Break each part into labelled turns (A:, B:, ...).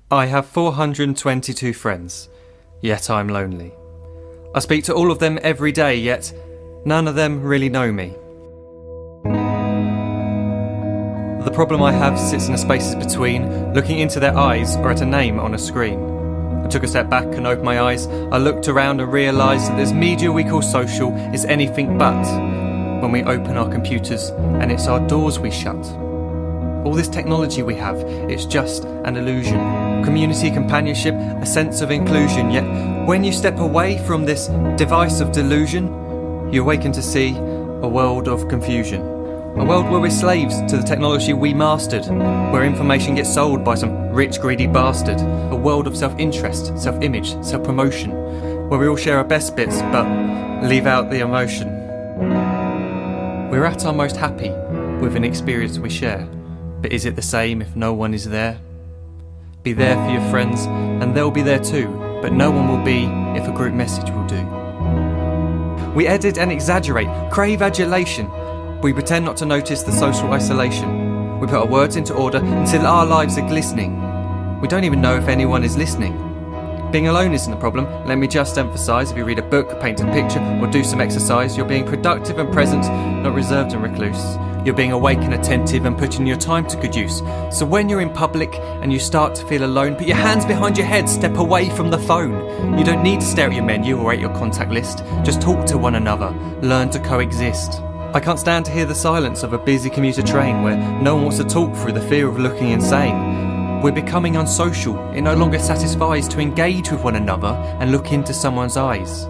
A: I have 422 friends, yet I'm lonely. I speak to all of them every day, yet none of them really know me. The problem I have sits in the spaces between, looking into their eyes or at a name on a screen. I took a step back and opened my eyes. I looked around and realised that this media we call social is anything but when we open our computers and it's our doors we shut. All this technology we have, it's just an illusion. Community, companionship, a sense of inclusion. Yet when you step away from this device of delusion, you awaken to see a world of confusion. A world where we're slaves to the technology we mastered, where information gets sold by some rich, greedy bastard. A world of self-interest, self-image, self-promotion, where we all share our best bits but leave out the emotion. We're at our most happy with an experience we share. But is it the same if no one is there? Be there for your friends and they'll be there too, but no one will be if a group message will do. We edit and exaggerate, crave adulation. We pretend not to notice the social isolation. We put our words into order until our lives are glistening. We don't even know if anyone is listening. Being alone isn't the problem, let me just emphasise. If you read a book, paint a picture or do some exercise, you're being productive and present, not reserved and recluse. You're being awake and attentive and putting your time to good use. So when you're in public and you start to feel alone, put your hands behind your head, step away from the phone. You don't need to stare at your menu or at your contact list. Just talk to one another, learn to coexist. I can't stand to hear the silence of a busy commuter train where no one wants to talk through the fear of looking insane. We're becoming unsocial. It no longer satisfies to engage with one another and look into someone's eyes.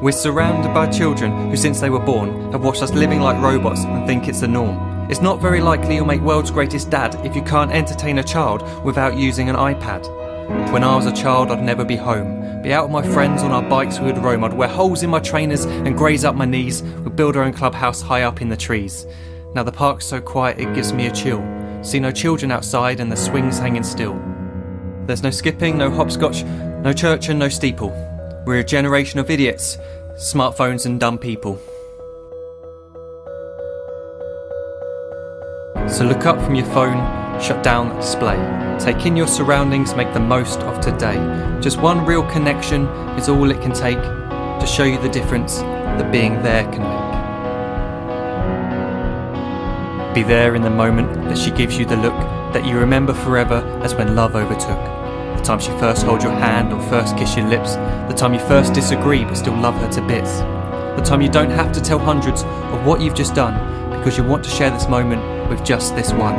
A: We're surrounded by children who since they were born have watched us living like robots and think it's the norm. It's not very likely you'll make world's greatest dad if you can't entertain a child without using an iPad. When I was a child I'd never be home. Be out with my friends on our bikes we would roam. I'd wear holes in my trainers and graze up my knees. We'd build our own clubhouse high up in the trees. Now the park's so quiet it gives me a chill. See no children outside and the swings hanging still. There's no skipping, no hopscotch, no church and no steeple. We're a generation of idiots, smartphones and dumb people. So look up from your phone, shut down the display. Take in your surroundings, make the most of today. Just one real connection is all it can take to show you the difference that being there can make. Be there in the moment that she gives you the look that you remember forever as when love overtook. The time she first holds your hand or first kiss your lips. The time you first disagree but still love her to bits. The time you don't have to tell hundreds of what you've just done because you want to share this moment with just this one.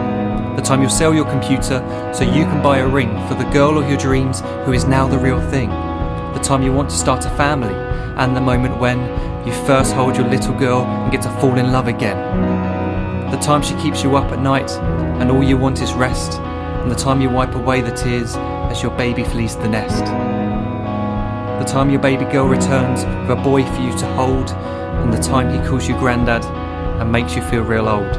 A: The time you'll sell your computer so you can buy a ring for the girl of your dreams who is now the real thing. The time you want to start a family and the moment when you first hold your little girl and get to fall in love again. The time she keeps you up at night and all you want is rest. And the time you wipe away the tears as your baby flees the nest. The time your baby girl returns with a boy for you to hold, and the time he calls you granddad and makes you feel real old.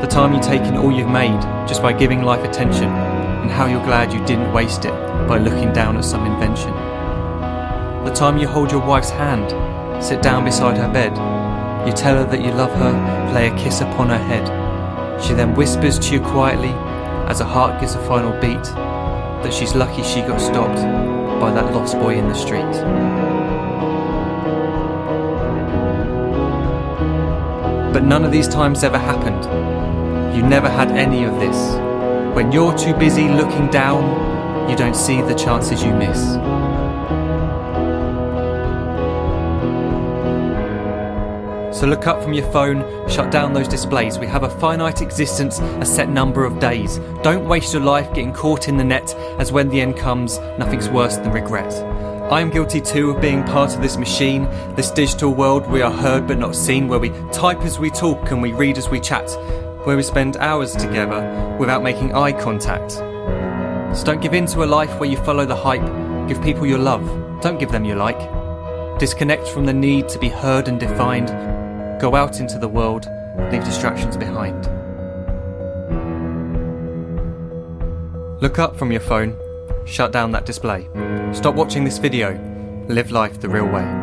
A: The time you take in all you've made just by giving life attention, and how you're glad you didn't waste it by looking down at some invention. The time you hold your wife's hand, sit down beside her bed, you tell her that you love her, play a kiss upon her head. She then whispers to you quietly as her heart gives a final beat that she's lucky she got stopped by that lost boy in the street. But none of these times ever happened. You never had any of this. When you're too busy looking down, you don't see the chances you miss. So look up from your phone, shut down those displays. We have a finite existence, a set number of days. Don't waste your life getting caught in the net, as when the end comes, nothing's worse than regret. I am guilty too of being part of this machine, this digital world we are heard but not seen, where we type as we talk and we read as we chat, where we spend hours together without making eye contact. So don't give in to a life where you follow the hype. Give people your love, don't give them your like. Disconnect from the need to be heard and defined. Go out into the world, leave distractions behind. Look up from your phone, shut down that display. Stop watching this video, live life the real way.